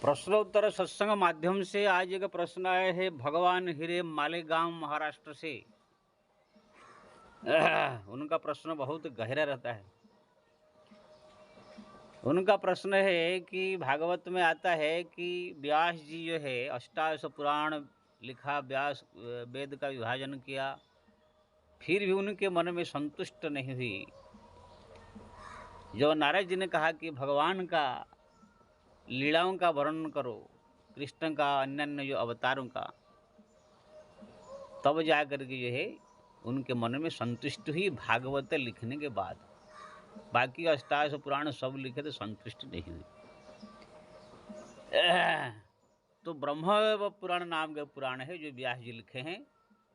प्रश्नोत्तर सत्संग माध्यम से आज एक प्रश्न आया है भगवान हिरे मालेगांव महाराष्ट्र से। उनका प्रश्न बहुत गहरा रहता है। उनका प्रश्न है कि भागवत में आता है कि व्यास जी जो है अष्टादश पुराण लिखा, व्यास वेद का विभाजन किया, फिर भी उनके मन में संतुष्ट नहीं हुई। जो नारद जी ने कहा कि भगवान का लीलाओं का वर्णन करो, कृष्ण का अन्य अन्य जो अवतारों का, तब जाकर के जो है उनके मन में संतुष्ट हुई भागवत लिखने के बाद। बाकी अष्टादश पुराण सब लिखे तो संतुष्ट नहीं हुई। तो ब्रह्म पुराण नाम के पुराण है जो व्यास जी लिखे हैं,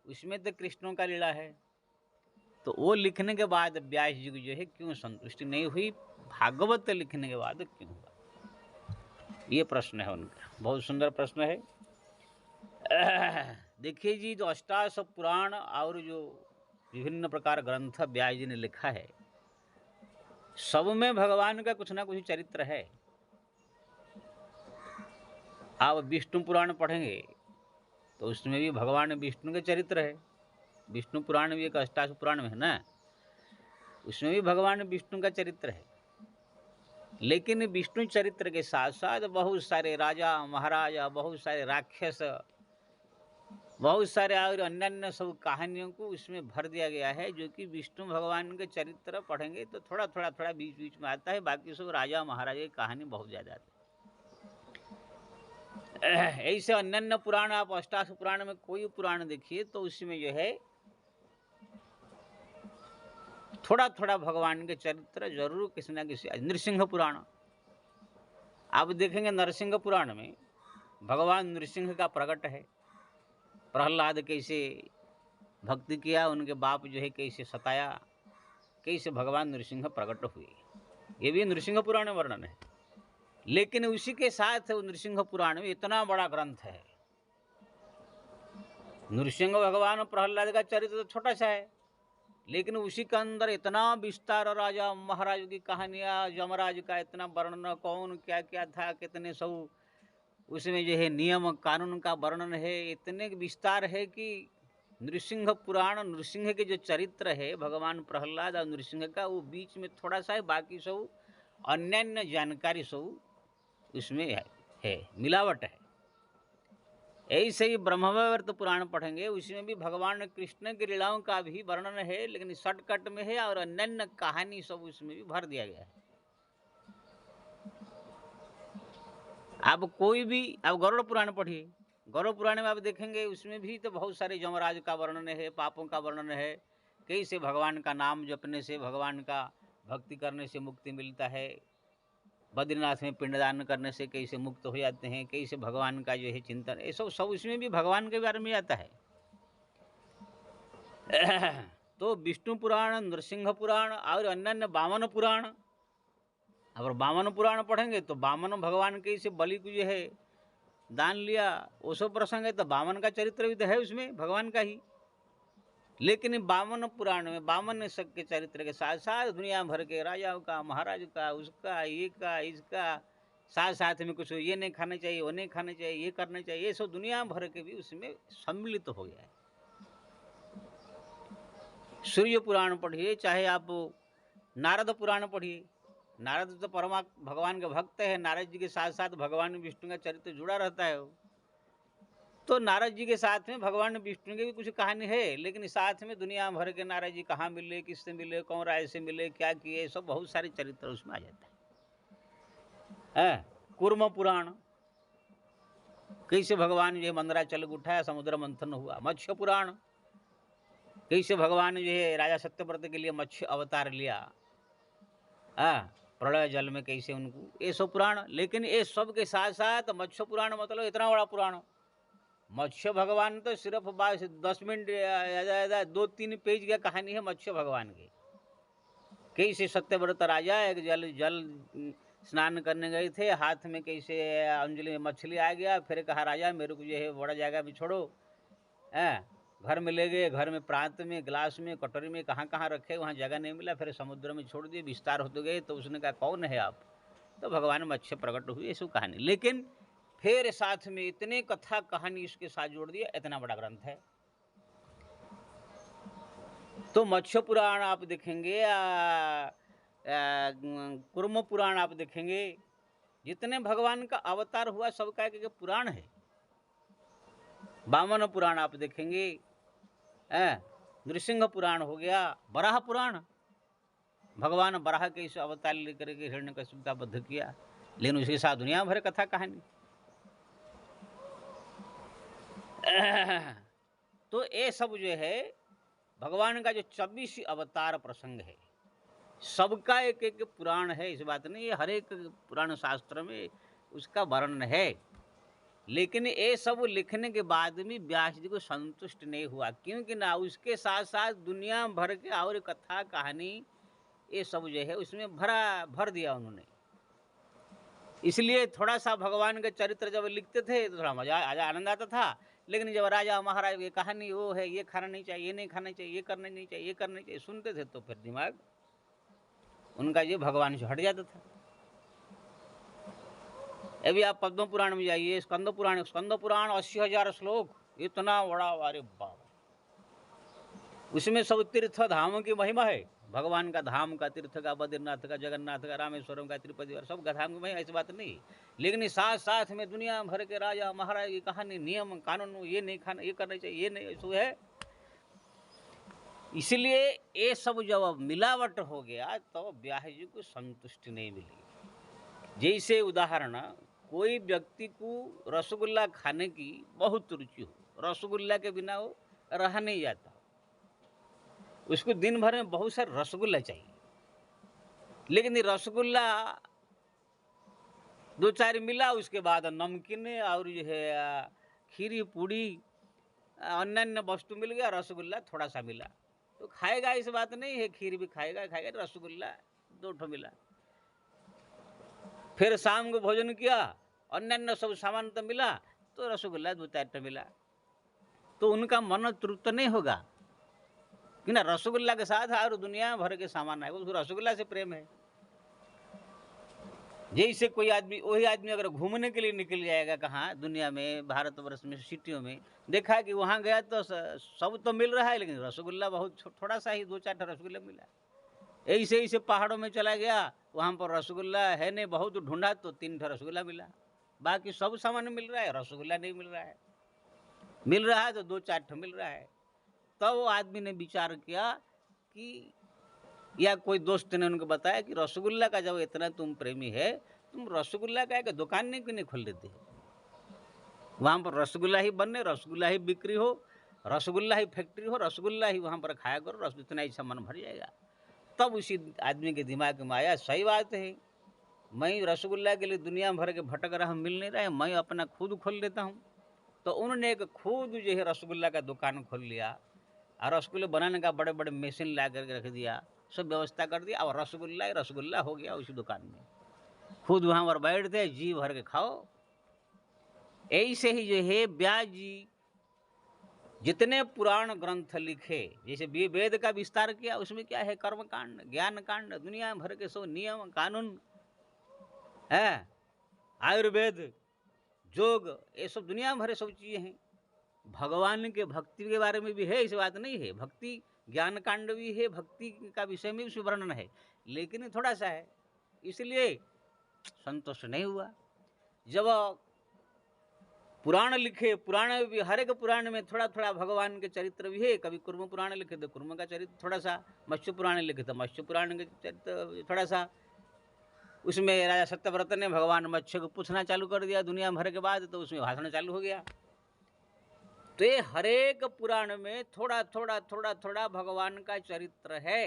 उसमें तो कृष्णों का लीला है। तो वो लिखने के बाद व्यास जी को जो है क्यों संतुष्टि नहीं हुई, भागवत लिखने के बाद क्यों हुआ? ये प्रश्न है उनका, बहुत सुंदर प्रश्न है। देखिए जी, जो अष्टादश पुराण और जो विभिन्न प्रकार ग्रंथ व्यास जी ने लिखा है, सब में भगवान का कुछ ना कुछ चरित्र है। आप विष्णु पुराण पढ़ेंगे तो उसमें भी भगवान विष्णु के चरित्र है। विष्णु पुराण भी एक अष्टादश पुराण में है ना, उसमें भी भगवान विष्णु का चरित्र है। लेकिन विष्णु चरित्र के साथ साथ बहुत सारे राजा महाराजा, बहुत सारे राक्षस, बहुत सारे और अन्य अन्य सब कहानियों को उसमें भर दिया गया है, जो कि विष्णु भगवान के चरित्र पढ़ेंगे तो थोड़ा थोड़ा बीच बीच में आता है। बाकी सब राजा महाराजा की कहानी बहुत ज़्यादा आती है। ऐसे अन्य अन्य पुराण, आप अष्टादश पुराण में कोई पुराण देखिए तो उसमें जो है थोड़ा थोड़ा भगवान के चरित्र जरूर किसी न किसी। नृसिंह पुराण आप देखेंगे, नरसिंह पुराण में भगवान नृसिंह का प्रकट है। प्रहलाद कैसे भक्ति किया, उनके बाप जो है कैसे सताया, कैसे भगवान नृसिंह प्रकट हुए, ये भी नृसिंह पुराण में वर्णन है। लेकिन उसी के साथ नृसिंह पुराण में इतना बड़ा ग्रंथ है। नृसिंह भगवान प्रहलाद का चरित्र तो छोटा सा है, लेकिन उसी के अंदर इतना विस्तार, राजा महाराज की कहानियाँ, यमराज का इतना वर्णन, कौन क्या क्या था, कितने सब उसमें जो है नियम कानून का वर्णन है, इतने विस्तार है कि नृसिंह पुराण, नृसिंह के जो चरित्र है भगवान प्रहलाद और नृसिंह का, वो बीच में थोड़ा सा है, बाकी सब अन्य जानकारी सब उसमें है, मिलावट है। ऐसे ही ब्रह्मवैवर्त पुराण पढ़ेंगे, उसमें भी भगवान कृष्ण की लीलाओं का भी वर्णन है, लेकिन शॉर्टकट में है, और अन्य कहानी सब उसमें भी भर दिया गया है। आप कोई भी, आप गरुड़ पुराण पढ़िए, गरुड़ पुराण में आप देखेंगे उसमें भी तो बहुत सारे यमराज का वर्णन है, पापों का वर्णन है, कैसे भगवान का नाम जपने से, भगवान का भक्ति करने से मुक्ति मिलता है, बद्रीनाथ में पिंडदान करने से कैसे मुक्त हो जाते हैं, कैसे भगवान का जो है चिंतन, ये सब उसमें भी भगवान के बारे में आता है। तो विष्णु पुराण, नृसिंह पुराण और अन्य वामन पुराण, अगर वामन पुराण पढ़ेंगे तो वामन भगवान के से बलि को जो है दान लिया, वो सब प्रसंग है। तो वामन का चरित्र भी तो है उसमें भगवान का ही। लेकिन वामन पुराण में वामन के चरित्र के साथ साथ दुनिया भर के राजाओं का, महाराज का, उसका, ये का, इसका, साथ साथ में कुछ ये नहीं खाना चाहिए, वो नहीं खाना चाहिए, ये करना चाहिए, ये सब दुनिया भर के भी उसमें सम्मिलित हो गया है। सूर्य पुराण पढ़िए, चाहे आप नारद पुराण पढ़िए, नारद तो परमात्मा भगवान के भक्त है, नारद जी के साथ साथ भगवान विष्णु का चरित्र जुड़ा रहता है। तो नारद जी के साथ में भगवान विष्णु की भी कुछ कहानी है, लेकिन साथ में दुनिया भर के नारद जी कहाँ मिले, किससे मिले, कौन राय से मिले, क्या किए, सब बहुत सारे चरित्र उसमें आ जाता है। कूर्म पुराण, कैसे भगवान जो मंदराचल उठाया, समुद्र मंथन हुआ। मत्स्य पुराण, कैसे भगवान जो है राजा सत्यव्रत के लिए मत्स्य अवतार लिया, प्रलय जल में कैसे उनको, ये सब पुराण। लेकिन ये सब के साथ साथ मत्स्य पुराण मतलब इतना बड़ा पुराण, मत्स्य भगवान तो सिर्फ 10 मिनट 2-3 पेज की कहानी है मत्स्य भगवान की। कैसे सत्यव्रत राजा एक जल स्नान करने गए थे, हाथ में कैसे अंजलि में मछली आ गया, फिर कहा राजा मेरे को जो है बड़ा जगह भी छोड़ो, घर में ले गए, घर में प्रांत में, गिलास में, कटोरी में, कहाँ कहाँ रखे, वहाँ जगह नहीं मिला, फिर समुद्र में छोड़ दिए, विस्तार होते गए। तो उसने कहा कौन है आप, तो भगवान मत्स्य प्रकट हुई, ऐसी कहानी। लेकिन फिर साथ में इतने कथा कहानी इसके साथ जोड़ दिया, इतना बड़ा ग्रंथ है। तो मत्स्य पुराण आप देखेंगे, कुर्म पुराण आप देखेंगे, जितने भगवान का अवतार हुआ सबका एक पुराण है। वामन पुराण आप देखेंगे, नृसिंह पुराण हो गया, बराह पुराण, भगवान बराह के इस अवतार लेकर के हिरण्यकशिपु का वध किया, लेकिन उसके साथ दुनिया भर कथा कहानी। तो ये सब जो है भगवान का जो 24 अवतार प्रसंग है, सबका एक एक पुराण है, इस बात नहीं है, हर एक पुराण शास्त्र में उसका वर्णन है। लेकिन ये सब लिखने के बाद भी व्यास जी को संतुष्ट नहीं हुआ, क्योंकि ना उसके साथ साथ दुनिया भर के और कथा कहानी ये सब जो है उसमें भर दिया उन्होंने। इसलिए थोड़ा सा भगवान के चरित्र जब लिखते थे तो थोड़ा मजा आनंद आता था, लेकिन जब राजा महाराज की कहानी वो है, ये खाना नहीं चाहिए, ये नहीं खाना चाहिए, ये करना नहीं चाहिए, ये करना चाहिए, सुनते थे तो फिर दिमाग उनका ये भगवान से हट जाता था। अभी आप पद्म पुराण में जाइए, स्कंद पुराण 80,000 श्लोक, इतना बड़ा, अरे बाबा, उसमें सब तीर्थ धाम की महिमा है, भगवान का धाम का, तीर्थ का, बद्रीनाथ का, जगन्नाथ का, रामेश्वरम का, तिरुपति और सब धाम की महिमा, ऐसी बात नहीं। लेकिन साथ साथ में दुनिया भर के राजा महाराज की कहानी, नियम कानून, ये नहीं खाना, ये करना चाहिए, ये नहीं, ऐसा है। इसलिए ये सब जब मिलावट हो गया तो व्यास जी को संतुष्टि नहीं मिली। जैसे उदाहरण, कोई व्यक्ति को रसगुल्ला खाने की बहुत रुचि हो, रसगुल्ला के बिना वो रह नहीं जाता, उसको दिन भर में बहुत सारा रसगुल्ला चाहिए। लेकिन रसगुल्ला 2-4 मिला, उसके बाद नमकीन और जो है खीरी पूड़ी अन्य वस्तु मिल गया, रसगुल्ला थोड़ा सा मिला तो खाएगा, इस बात नहीं है, खीर भी खाएगा, रसगुल्ला 2 ठो मिला। फिर शाम को भोजन किया, अन्य सब सामान तो मिला, तो रसगुल्ला 2-4 ठो मिला, तो उनका मन तृप्त नहीं होगा कि ना, रसगुल्ला के साथ और दुनिया भर के सामान है, उसको रसगुल्ला से प्रेम है। जैसे कोई आदमी, वही आदमी अगर घूमने के लिए निकल जाएगा कहाँ दुनिया में, भारतवर्ष में, सिटियों में, देखा कि वहाँ गया तो सब तो मिल रहा है, लेकिन रसगुल्ला बहुत थोड़ा सा ही, 2-4 ठो रसगुल्ला मिला। ऐसे पहाड़ों में चला गया, वहाँ पर रसगुल्ला है नहीं, बहुत ढूंढा तो 3 ठो रसगुल्ला मिला, बाकी सब सामान मिल रहा है, रसगुल्ला नहीं मिल रहा है। मिल रहा है तो 2-4 ठो मिल रहा है। तब वो आदमी ने विचार किया कि, या कोई दोस्त ने उनको बताया कि रसगुल्ला का जब इतना तुम प्रेमी है, तुम रसगुल्ला का एक दुकान नहीं क्यों नहीं खोल देते, वहाँ पर रसगुल्ला ही बने, रसगुल्ला ही बिक्री हो, रसगुल्ला ही फैक्ट्री हो, रसगुल्ला ही वहाँ पर खाया करो, इतना ही सामान भर जाएगा। तब उसी आदमी के दिमाग में आया, सही बात है, मैं रसगुल्ला के लिए दुनिया भर के भटक रहा, मिल नहीं रहा है, मैं अपना खुद खोल लेता हूँ। तो उन्होंने एक खुद जो है रसगुल्ला का दुकान खोल लिया, और रसगुल्ले बनाने का बड़े बड़े मशीन ला करके रख दिया, सब व्यवस्था कर दिया, और रसगुल्ला हो गया उसी दुकान में। खुद वहाँ पर बैठते, जी भर के खाओ। ऐसे ही जो है व्यास जी जितने पुराण ग्रंथ लिखे, जैसे वेद का विस्तार किया, उसमें क्या है, कर्म कांड, ज्ञान कांड, दुनिया भर के सब नियम कानून है, आयुर्वेद, योग, ये सब दुनिया भर सब चीजें हैं। भगवान के भक्ति के बारे में भी है, इस बात नहीं है, भक्ति ज्ञान कांड भी है, भक्ति का विषय में भी वर्णन है, लेकिन थोड़ा सा है, इसलिए संतुष्ट नहीं हुआ। जब पुराण लिखे, पुराण भी हर एक पुराण में थोड़ा थोड़ा भगवान के चरित्र भी है, कभी कुर्म पुराण लिखे तो कुर्म का चरित्र थोड़ा सा, मत्स्य पुराण लिखे तो मत्स्य पुराण के चरित्र थोड़ा सा। उसमें राजा सत्यव्रत ने भगवान मत्स्य को पूछना चालू कर दिया दुनिया भर के बाद, तो उसमें भाषण चालू हो गया। तो ये हरेक पुराण में थोड़ा थोड़ा थोड़ा थोड़ा भगवान का चरित्र है,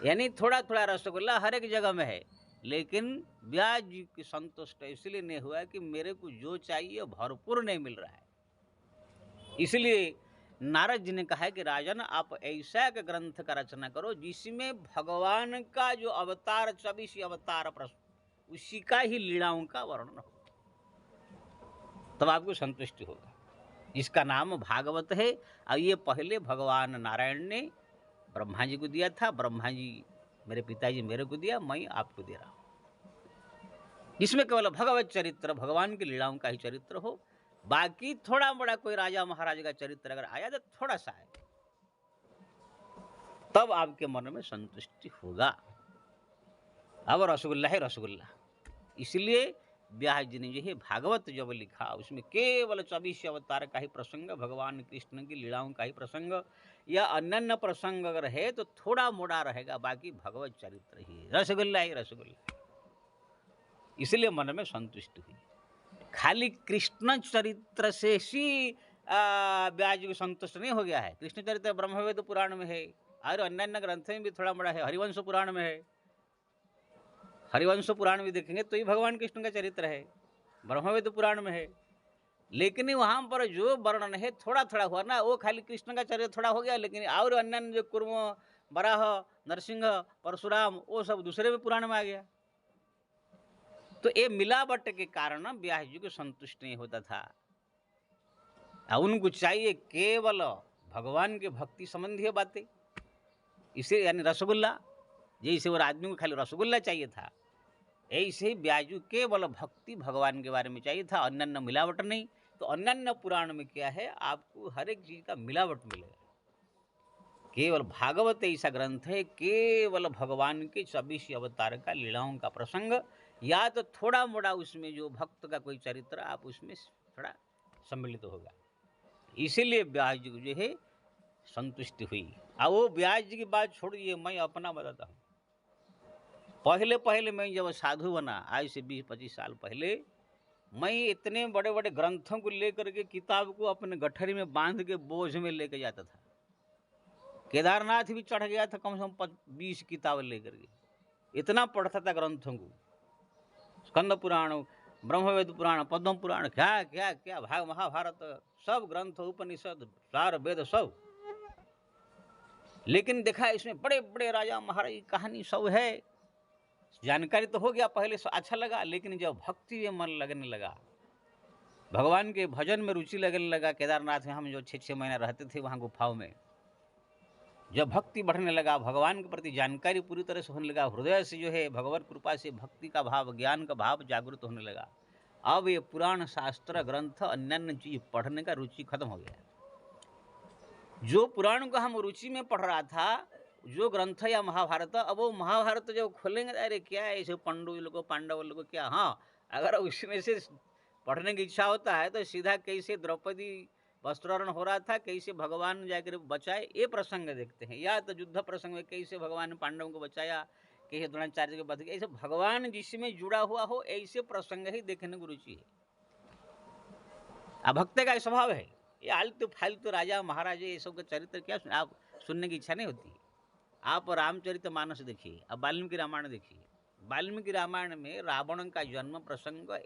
यानी थोड़ा थोड़ा रसगुल्ला हर एक जगह में है। लेकिन व्यास जी की संतुष्ट इसलिए नहीं हुआ कि मेरे को जो चाहिए भरपूर नहीं मिल रहा है। इसलिए नारद जी ने कहा कि राजन, आप ऐसा एक ग्रंथ का रचना करो जिसमें भगवान का जो अवतार 24 अवतार उसी का ही लीलाओं का वर्णन हो, तब आपको संतुष्टि होगा। इसका नाम भागवत है, और ये पहले भगवान नारायण ने ब्रह्मा जी को दिया था, ब्रह्मा जी मेरे पिताजी मेरे को दिया, मैं आपको दे रहा हूँ। जिसमें केवल भगवत चरित्र, भगवान की लीलाओं का ही चरित्र हो। बाकी थोड़ा बड़ा कोई राजा महाराज का चरित्र अगर आया तो थोड़ा सा है, तब आपके मन में संतुष्टि होगा। अब रसगुल्ला है रसगुल्ला। इसलिए व्यास जी ने जो है भागवत जब लिखा, उसमें केवल 24 अवतार का ही प्रसंग, भगवान कृष्ण की लीलाओं का ही प्रसंग या अन्य प्रसंग अगर है तो थोड़ा मोड़ा रहेगा, बाकी भगवत चरित्र ही रसगुल्ला ही रसगुल्ला। इसलिए मन में संतुष्टि हुई। खाली कृष्ण चरित्र से ही व्यास जी को संतुष्ट नहीं हो गया है। कृष्ण चरित्र ब्रह्मवेद पुराण में है और अन्य ग्रंथ में भी थोड़ा बड़ा है, हरिवंश पुराण में है। हरिवंश पुराण भी देखेंगे तो ही भगवान कृष्ण का चरित्र है, ब्रह्मवेद पुराण में है। लेकिन वहाँ पर जो वर्णन है थोड़ा थोड़ा हुआ ना, वो खाली कृष्ण का चरित्र थोड़ा हो गया, लेकिन और अन्य जो कुर्म, बराह, नरसिंह, परशुराम, वो सब दूसरे में पुराण में आ गया। तो ये मिलावट के कारण व्यास जी को संतुष्ट नहीं होता था। उनको चाहिए केवल भगवान के भक्ति संबंधी बातें। इसे यानी रसगुल्ला, जैसे वो आदमी को खाली रसगुल्ला चाहिए था, ऐसे ही व्यास जी केवल भक्ति भगवान के बारे में चाहिए था, अन्य मिलावट नहीं। तो अन्य पुराण में क्या है, आपको हर एक चीज का मिलावट मिलेगा। केवल भागवत ऐसा ग्रंथ है, केवल भगवान के 24 अवतार का लीलाओं का प्रसंग, या तो थोड़ा मोड़ा उसमें जो भक्त का कोई चरित्र आप उसमें थोड़ा सम्मिलित होगा। इसीलिए व्यास जी को जो है संतुष्टि हुई। अब वो व्यास जी की बात छोड़िए, मैं अपना बताता हूँ। पहले पहले मैं जब साधु बना, आज से 20-25 साल पहले, मैं इतने बड़े बड़े ग्रंथों को लेकर के किताब को अपने गठरी में बांध के बोझ में लेकर जाता था। केदारनाथ भी चढ़ गया था कम से कम 20 किताब लेकर के, इतना पढ़ता था ग्रंथों को। स्कंद पुराण, ब्रह्मवेद पुराण, पद्म पुराण, क्या क्या क्या, भाग महाभारत, सब ग्रंथ, उपनिषद, सार वेद सब। लेकिन देखा इसमें बड़े बड़े राजा महाराज की कहानी सब है, जानकारी तो हो गया, पहले से अच्छा लगा। लेकिन जब भक्ति में मन लगने लगा, भगवान के भजन में रुचि लगने लगा, केदारनाथ में हम जो 6-6 महीना रहते थे वहाँ गुफाओं में, जब भक्ति बढ़ने लगा, भगवान के प्रति जानकारी पूरी तरह से होने लगा, हृदय से जो है भगवत कृपा से भक्ति का भाव, ज्ञान का भाव जागृत होने लगा, अब ये पुराण शास्त्र ग्रंथ अन्य चीज पढ़ने का रुचि खत्म हो गया। जो पुराण को हम रुचि में पढ़ रहा था, जो ग्रंथ या महाभारत, अब वो महाभारत जब खोलेंगे, अरे क्या है ऐसे पांडव लोगों क्या, हाँ अगर उसमें से पढ़ने की इच्छा होता है तो सीधा कैसे द्रौपदी वस्त्रोहरण हो रहा था, कैसे भगवान जाकर बचाए, ये प्रसंग देखते हैं। या तो युद्ध प्रसंग में कैसे भगवान ने पांडवों को बचाया, कैसे द्रोणाचार्य को बच गया, ऐसे भगवान जिसमें जुड़ा हुआ हो ऐसे प्रसंग ही देखने को रुचि है। अभक्त का स्वभाव है, ये आलतू फालतू राजा महाराज ये सब का चरित्र क्या आप सुनने की इच्छा नहीं होती। आप रामचरित मानस देखिए, अब वाल्मीकि रामायण देखिए। वाल्मीकि रामायण में रावण का जन्म प्रसंग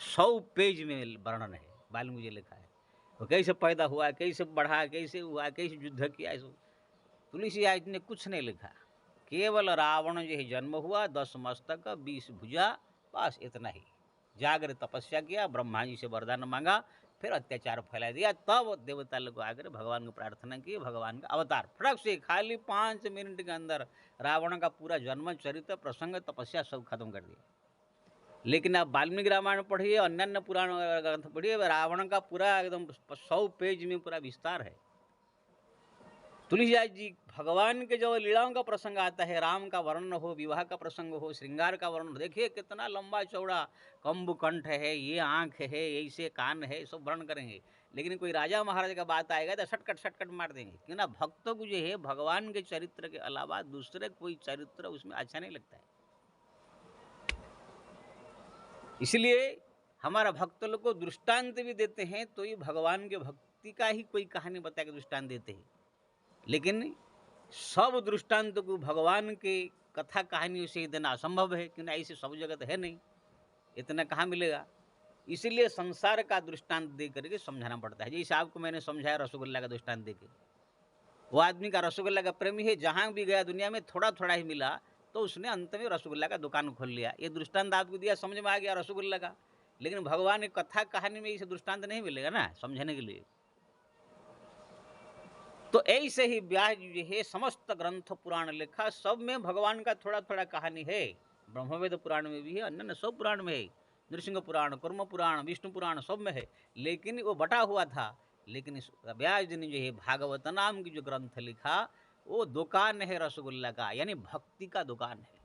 100 पेज में वर्णन है, वाल्मीकि जी लिखा है। वो कैसे पैदा हुआ, कैसे बढ़ा, कैसे हुआ, कैसे युद्ध किया, तुलसीदास ने कुछ नहीं लिखा। केवल रावण जो है जन्म हुआ, 10 मस्तक 20 भुजा, बस इतना ही। जाकर तपस्या किया, ब्रह्मा जी से वरदान मांगा, फिर अत्याचार फैला दिया, तब देवता लोग आकर भगवान को प्रार्थना की, भगवान का अवतार फटक से खाली 5 मिनट के अंदर रावण का पूरा जन्म, चरित्र, प्रसंग, तपस्या सब खत्म कर दिया। लेकिन आप वाल्मीकि रामायण पढ़िए, अन्य पुराण ग्रंथ पढ़िए, रावण का पूरा एकदम 100 पेज में पूरा विस्तार है। तुलसीदास जी भगवान के जो लीलाओं का प्रसंग आता है, राम का वर्णन हो, विवाह का प्रसंग हो, श्रृंगार का वर्णन, देखिए कितना लंबा चौड़ा कंबकंठ है, ये आंख है, ऐसे कान है, सब वर्णन करेंगे। लेकिन कोई राजा महाराज का बात आएगा तो शटकट मार देंगे, क्यों ना भक्तों को जो है भगवान के चरित्र के अलावा दूसरे कोई चरित्र उसमें अच्छा नहीं लगता है। इसलिए हमारा भक्त लोग को दृष्टांत भी देते हैं तो ये भगवान के भक्ति का ही कोई कहानी बता के दृष्टांत देते हैं। लेकिन सब दृष्टांत को भगवान के कथा कहानियों से देना असंभव है, क्योंकि ऐसे सब जगत है नहीं, इतना कहाँ मिलेगा। इसीलिए संसार का दृष्टांत दे करके समझाना पड़ता है। जैसे आपको मैंने समझाया रसगुल्ला का दृष्टांत देके, वो आदमी का रसगुल्ला का प्रेमी है, जहाँ भी गया दुनिया में थोड़ा थोड़ा ही मिला तो उसने अंत में रसगुल्ला का दुकान खोल लिया। ये दृष्टांत आपको दिया, समझ में आ गया रसगुल्ला का। लेकिन भगवान की कथा कहानी में इसे दृष्टांत नहीं मिलेगा ना समझने के लिए। तो ऐसे ही व्यास जी है समस्त ग्रंथ पुराण लिखा, सब में भगवान का थोड़ा थोड़ा कहानी है, ब्रह्मवेद पुराण में भी है, अन्य सब पुराण में है, नृसिंह पुराण, कर्म पुराण, विष्णु पुराण सब में है, लेकिन वो बटा हुआ था। लेकिन इस व्यास जी ने जो है भागवत नाम की जो ग्रंथ लिखा, वो दुकान है रसगुल्ला का, यानी भक्ति का दुकान है,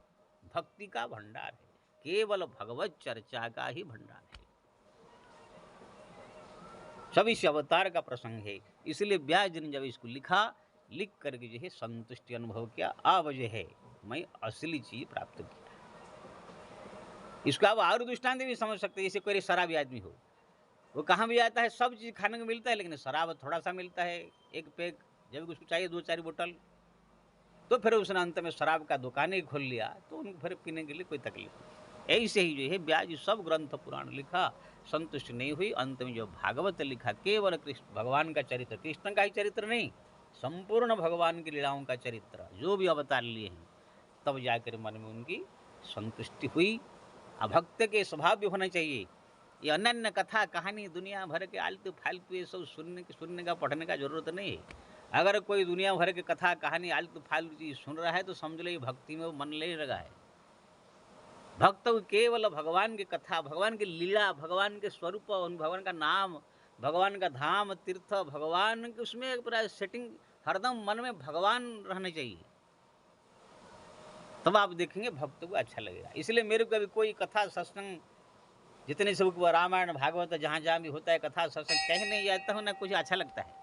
भक्ति का भंडार है, केवल भगवत चर्चा का ही भंडार है। 24 अवतार का प्रसंग है, इसलिए व्यास जी ने जब इसको लिखा, लिख करके जो है संतुष्टि अनुभव किया, अब जो है मैं असली चीज प्राप्त किया। इसको आप और दृष्टांत भी समझ सकते हैं, जैसे कोई शराबी आदमी हो, वो कहाँ भी आता है, सब चीज खाने को मिलता है, लेकिन शराब थोड़ा सा मिलता है, एक पैक, जब उसको चाहिए 2-4 बोतल, तो फिर उसने अंत में शराब का दुकान ही खोल लिया, तो उनको फिर पीने के लिए कोई तकलीफ नहीं। ऐसे ही जो है व्यास जी सब ग्रंथ पुराण लिखा, संतुष्ट नहीं हुई, अंत में जो भागवत लिखा, केवल कृष्ण भगवान का चरित्र, कृष्ण का ही चरित्र नहीं, संपूर्ण भगवान की लीलाओं का चरित्र, जो भी अवतार लिए हैं, तब जाकर मन में उनकी संतुष्टि हुई। भक्त के स्वभाव भी होना चाहिए। ये अनन्य कथा कहानी दुनिया भर के आलतू फालतू ये सब सुनने का पढ़ने का जरूरत नहीं है। अगर कोई दुनिया भर के कथा कहानी आलतू फालतू चीज सुन रहा है तो समझ लो भक्ति में वो मन ले लगा है। भक्त केवल भगवान की कथा, भगवान की लीला, भगवान के स्वरूप, भगवान का नाम, भगवान का धाम तीर्थ, भगवान के उसमें एक पूरा सेटिंग, हरदम मन में भगवान रहने चाहिए, तब आप देखेंगे भक्त को अच्छा लगेगा। इसलिए मेरे को अभी कोई कथा सत्संग, जितने सब रामायण भागवत जहाँ जहाँ भी होता है कथा सत्संग, कहीं नहीं जाता हूँ ना कुछ अच्छा लगता है,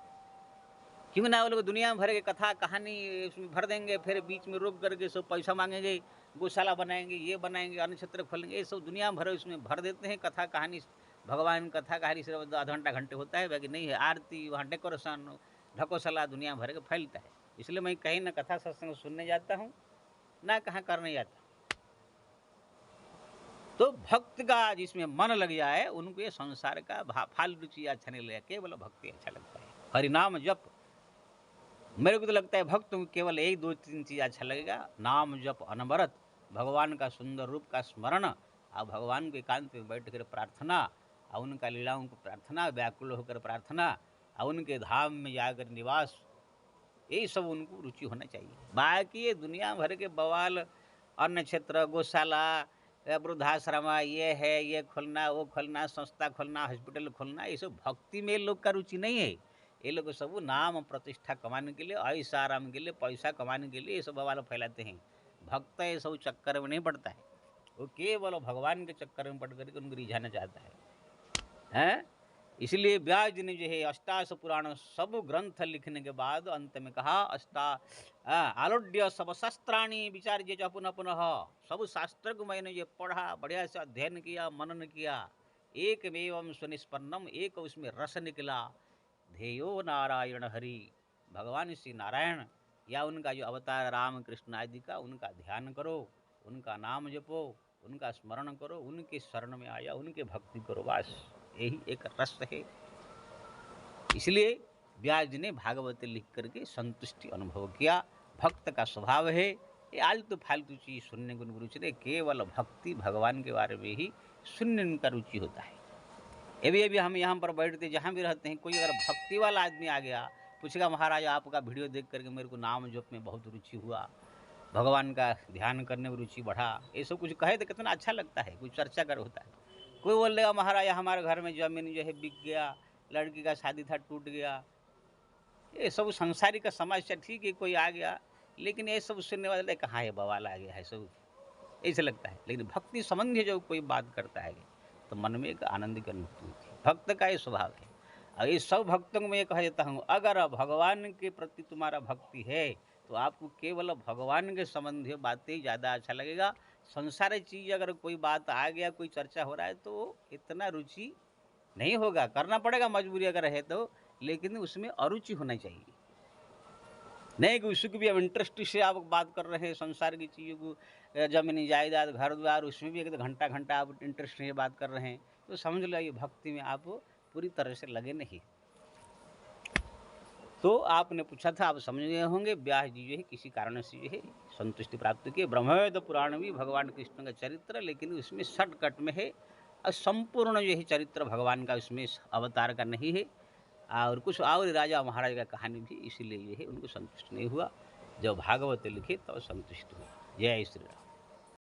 क्यों ना वो लोग दुनिया भर के कथा कहानी उसमें भर देंगे, फिर बीच में रोक करके सब पैसा मांगेंगे, गौशाला बनाएंगे, ये बनाएंगे, अन्न क्षेत्र खोलेंगे, ये सब दुनिया भर उसमें भर देते हैं कथा कहानी। भगवान कथा कहानी सिर्फ आधा घंटा घंटे होता है, बाकी नहीं है। आरती, वहाँ डेकोरेशन, ढकोसला दुनिया भर के फैलता है। इसलिए मैं कहीं ना कथा सत्संग सुनने जाता हूँ ना कहाँ करने जाता। तो भक्त का जिसमें मन लग जाए उनको ये संसार का फालतू चीज अच्छा नहीं लगेगा, केवल भक्ति अच्छा लगता है। हरिनाम जप, मेरे को तो लगता है भक्त को केवल 1-2-3 चीज अच्छा लगेगा, नाम जप अनवरत, भगवान का सुंदर रूप का स्मरण, और भगवान के एकांत में बैठ कर प्रार्थना, और उनका लीलाओं को प्रार्थना, व्याकुल होकर प्रार्थना, और उनके धाम में जाकर निवास, यही सब उनको रुचि होना चाहिए। बाकी ये दुनिया भर के बवाल, अन्न क्षेत्र, गौशाला, वृद्धाश्रम, ये है, ये खोलना, वो खोलना, संस्था खोलना, हॉस्पिटल खोलना, ये सब भक्ति में लोग का रुचि नहीं है। ये लोग सब नाम प्रतिष्ठा कमाने के लिए, ऐसा आराम के लिए, पैसा कमाने के लिए ये सब बवाल फैलाते हैं। भक्त ये सब चक्कर में नहीं पड़ता है, वो केवल भगवान के चक्कर में पड़ करके उनको रिझाना चाहता है। इसलिए व्यास जी ने जो है अष्टादश पुराण सब ग्रंथ लिखने के बाद अंत में कहा, आलोड्य सब शास्त्राणी विचार्य च पुनः पुनः, सब शास्त्र को मैंने ये पढ़ा, बढ़िया से अध्ययन किया, मनन किया, एकमेवं सुनिष्पन्नम, एक उसमें रस निकला, ध्येयो नारायण हरि, भगवान श्री नारायण या उनका जो अवतार राम कृष्ण आदि का, उनका ध्यान करो, उनका नाम जपो, उनका स्मरण करो, उनके शरण में आया, उनके भक्ति करो, बस यही एक रस है। इसलिए व्यास जी ने भागवत लिख करके संतुष्टि अनुभव किया। भक्त का स्वभाव है ये आलतू फालतू चीज सुनने को रुचि नहीं, केवल भक्ति भगवान के बारे में ही सुनने का रुचि होता है। अभी हम यहाँ पर बैठते जहाँ भी रहते हैं, कोई अगर भक्ति वाला आदमी आ गया, पूछेगा महाराज आपका वीडियो देख करके मेरे को नाम जप में बहुत रुचि हुआ, भगवान का ध्यान करने में रुचि बढ़ा, ये सब कुछ कहे तो कितना अच्छा लगता है, कुछ चर्चा कर होता है। कोई बोल देगा महाराज हमारे घर में जमीन जो है बिक गया, लड़की का शादी था टूट गया, ये सब संसारिक समस्या, ठीक है कोई आ गया, लेकिन ये सब सुनने वाले कहाँ है, बवाल आ गया है, सब ऐसे लगता है। लेकिन भक्ति संबंधी जब कोई बात करता है तो मन में एक आनंद की अनुभूति होती है। भक्त का ये स्वभाव है। और ये सब भक्तों को मैं ये कह देता हूँ, अगर भगवान के प्रति तुम्हारा भक्ति है तो आपको केवल भगवान के संबंधी बातें ज़्यादा अच्छा लगेगा। संसारी चीज़ अगर कोई बात आ गया, कोई चर्चा हो रहा है तो इतना रुचि नहीं होगा, करना पड़ेगा मजबूरी अगर है तो, लेकिन उसमें अरुचि होना चाहिए। नहीं कि उसको भी अब इंटरेस्ट से आप बात कर रहे हैं, संसार की चीज़ों को, जमीनी जायदाद, घर द्वार, उसमें भी एक घंटा घंटा आप इंटरेस्ट से बात कर रहे हैं, तो समझ लो ये भक्ति में आप पूरी तरह से लगे नहीं। तो आपने पूछा था, आप समझ गए होंगे, व्यास जी जो है किसी कारण से जो है संतुष्टि प्राप्त किए। ब्रह्मवेद पुराण भी भगवान कृष्ण का चरित्र, लेकिन उसमें शॉर्टकट में है, और संपूर्ण जो है चरित्र भगवान का उसमें अवतार का नहीं है। और कुछ और राजा महाराज का कहानी भी, इसीलिए जो है उनको संतुष्ट नहीं हुआ। जब भागवत लिखे तब संतुष्ट हुआ। जय श्री राम।